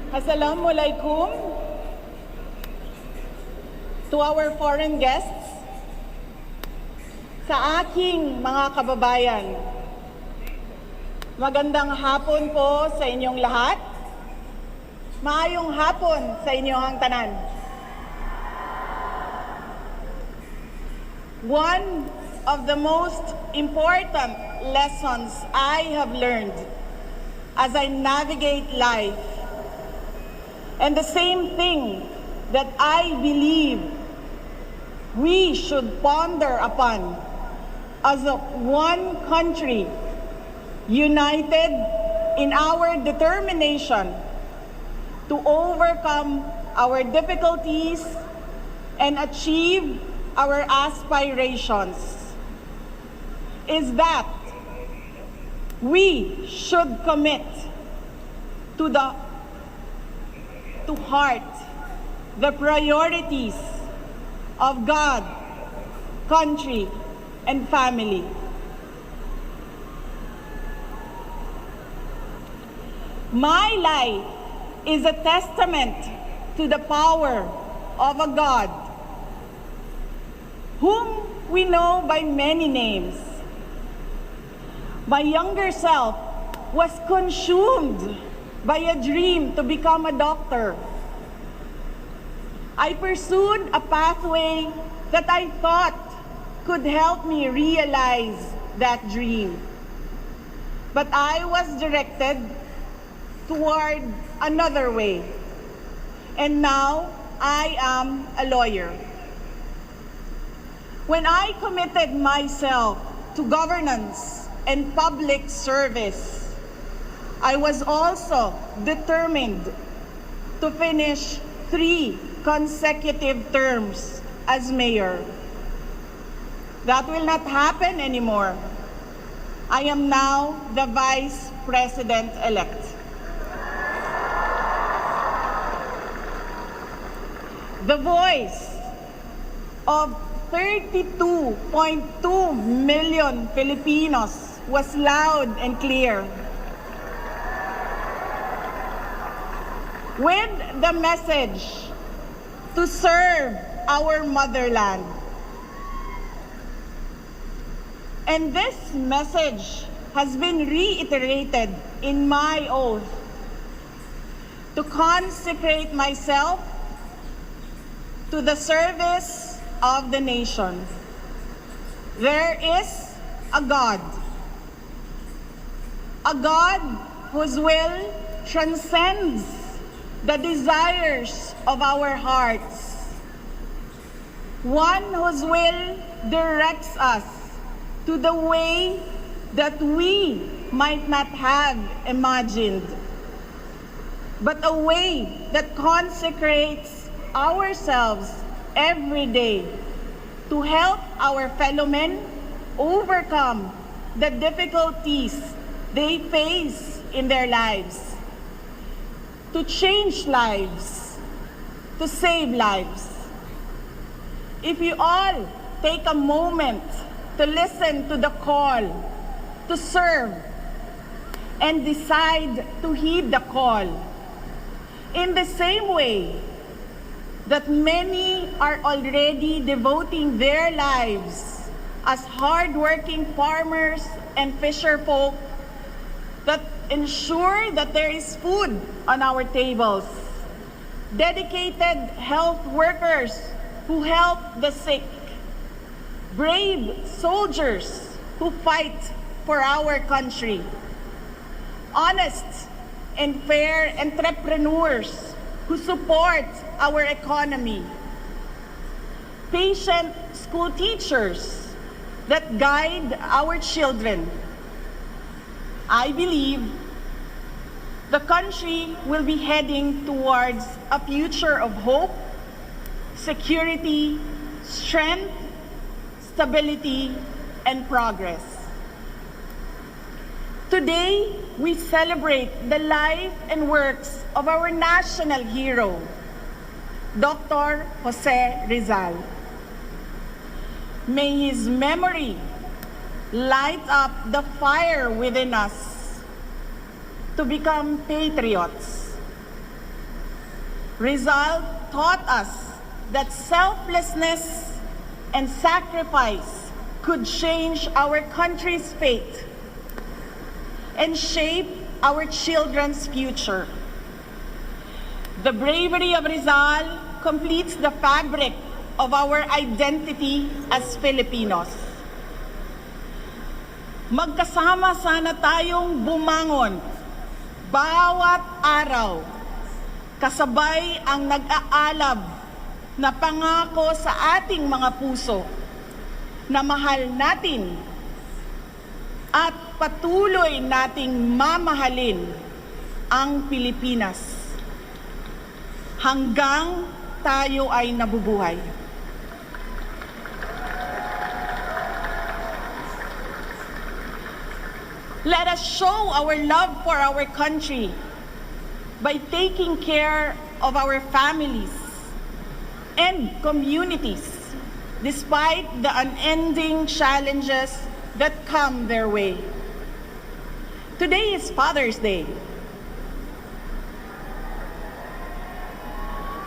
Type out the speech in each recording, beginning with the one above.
Assalamualaikum to our foreign guests, sa aking mga kababayan. Magandang hapon po sa inyong lahat. Maayong hapon sa inyong tanan. One of the most important lessons I have learned as I navigate life, and the same thing that I believe we should ponder upon as one country, united in our determination to overcome our difficulties and achieve our aspirations, is that we should commit to heart the priorities of God, country, and family. My life is a testament to the power of a God whom we know by many names. My younger self was consumed by a dream to become a doctor. I pursued a pathway that I thought could help me realize that dream. But I was directed toward another way. And now I am a lawyer. When I committed myself to governance and public service, I was also determined to finish 3 consecutive terms as mayor. That will not happen anymore. I am now the Vice President-elect. The voice of 32.2 million Filipinos was loud and clear. With the message to serve our motherland. And this message has been reiterated in my oath to consecrate myself to the service of the nation. There is a God whose will transcends the desires of our hearts, one whose will directs us to the way that we might not have imagined, but a way that consecrates ourselves every day to help our fellow men overcome the difficulties they face in their lives, to change lives, to save lives. If you all take a moment to listen to the call to serve and decide to heed the call, in the same way that many are already devoting their lives as hardworking farmers and fisherfolk that ensure that there is food on our tables, dedicated health workers who help the sick, brave soldiers who fight for our country, honest and fair entrepreneurs who support our economy, patient school teachers that guide our children. I believe the country will be heading towards a future of hope, security, strength, stability, and progress. Today, we celebrate the life and works of our national hero, Dr. Jose Rizal. May his memory light up the fire within us to become patriots, Rizal taught us that selflessness and sacrifice could change our country's fate and shape our children's future. The bravery of Rizal completes the fabric of our identity as Filipinos. Magkasama sana tayong bumangon bawat araw, kasabay ang nag-aalab na pangako sa ating mga puso na mahal natin at patuloy nating mamahalin ang Pilipinas hanggang tayo ay nabubuhay. Let us show our love for our country by taking care of our families and communities despite the unending challenges that come their way. Today is Father's Day.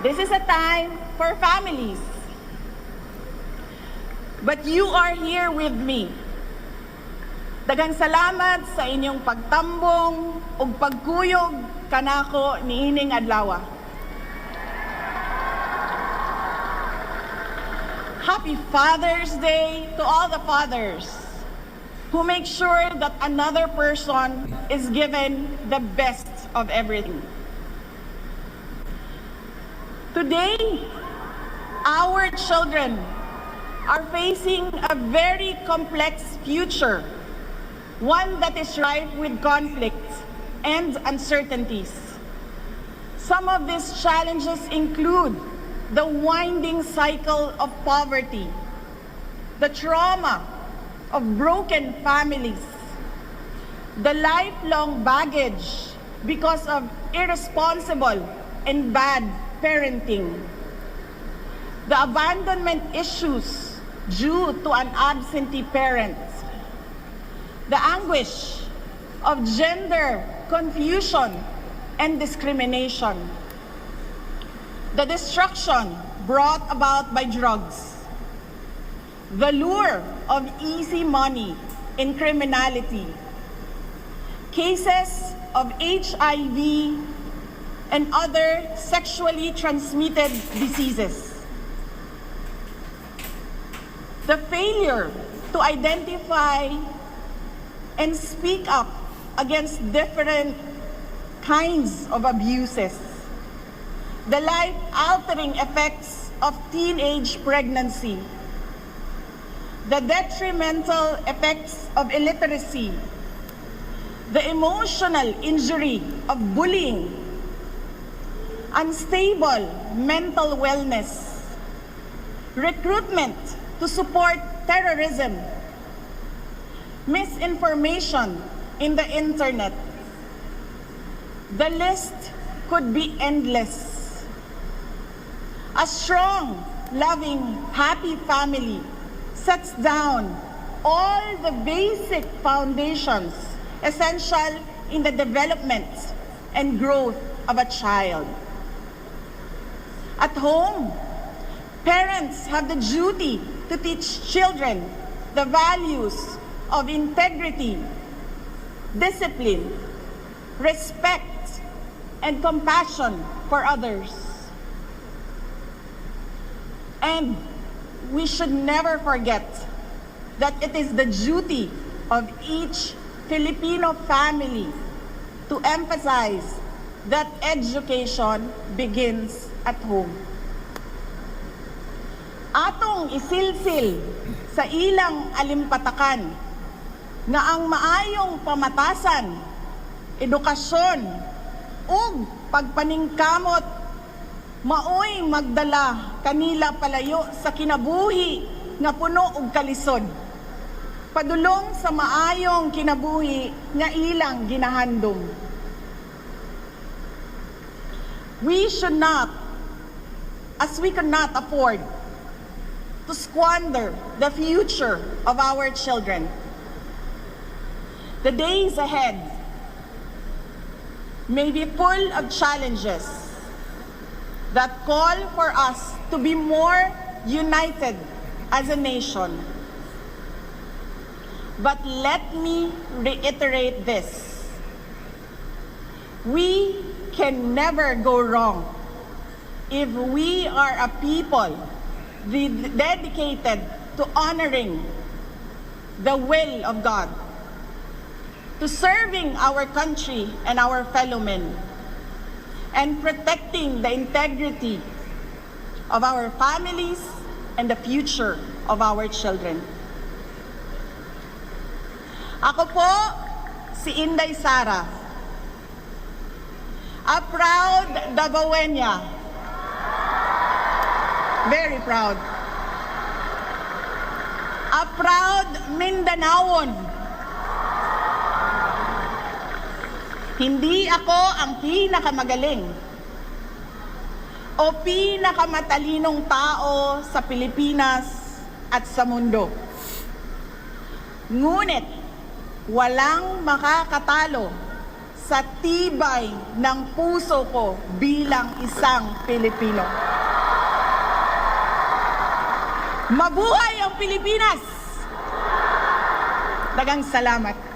This is a time for families. But you are here with me. Daghang salamat sa inyong pagtambong ug pagkuyog kanako niining adlaw. Happy Father's Day to all the fathers who make sure that another person is given the best of everything. Today, our children are facing a very complex future, one that is rife with conflicts and uncertainties. Some of these challenges include the winding cycle of poverty, the trauma of broken families, the lifelong baggage because of irresponsible and bad parenting, the abandonment issues due to an absentee parent, the anguish of gender confusion and discrimination, the destruction brought about by drugs, the lure of easy money in criminality, cases of HIV and other sexually transmitted diseases, the failure to identify and speak up against different kinds of abuses, the life-altering effects of teenage pregnancy, the detrimental effects of illiteracy, the emotional injury of bullying, unstable mental wellness, recruitment to support terrorism, misinformation in the internet. The list could be endless. A strong, loving, happy family sets down all the basic foundations essential in the development and growth of a child. At home, parents have the duty to teach children the values of integrity, discipline, respect, and compassion for others. And we should never forget that it is the duty of each Filipino family to emphasize that education begins at home. Atong isilsil sa ilang alimpatakan nga ang maayong pamatasan, edukasyon, ug pagpaningkamot maoy magdala kanila palayo sa kinabuhi nga puno og kalisod, padulong sa maayong kinabuhi nga ilang ginahandom. We should not, as we cannot afford to squander the future of our children. The days ahead may be full of challenges, that call for us to be more united as a nation. But let me reiterate this. We can never go wrong if we are a people dedicated to honoring the will of God, to serving our country and our fellow men, and protecting the integrity of our families and the future of our children. Ako po si Inday Sara, a proud Davaoeña, very proud, a proud Mindanaon. Hindi ako ang pinakamagaling o pinakamatalinong tao sa Pilipinas at sa mundo. Ngunit walang makakatalo sa tibay ng puso ko bilang isang Pilipino. Mabuhay ang Pilipinas! Dagang salamat.